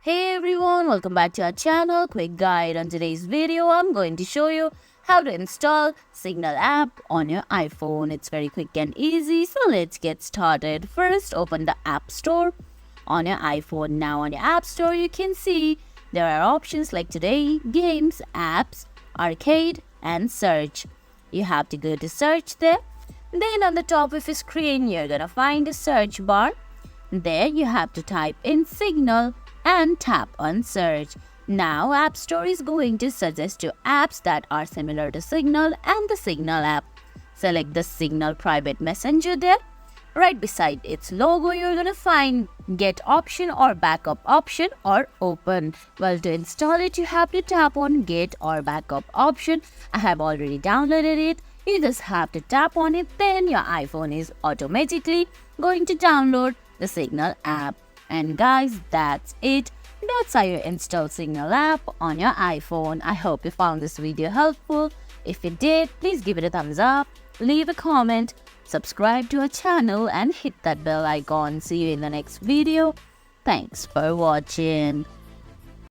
Hey everyone, welcome back to our channel. Quick guide. On today's video, I'm going to show you how to install Signal app on your iPhone. It's very quick and easy, so let's get started. First, open the App Store on your iPhone. Now on your App Store, you can see there are options like Today, Games, Apps, Arcade, and Search. You have to go to Search there. Then on the top of your screen, you're gonna find a search bar. There you have to type in Signal and tap on search. Now App Store is going to suggest you apps that are similar to Signal and the Signal app. Select the Signal private messenger there. Right beside its logo, you're gonna find get option or backup option or open. Well, to install it, you have to tap on get or backup option. I have already downloaded it. You just have to tap on it, then your iPhone is automatically going to download the Signal app. And guys, that's it. That's how you install Signal app on your iPhone. I hope you found this video helpful. If you did, please give it a thumbs up, leave a comment, subscribe to our channel and hit that bell icon. See you in the next video. Thanks for watching.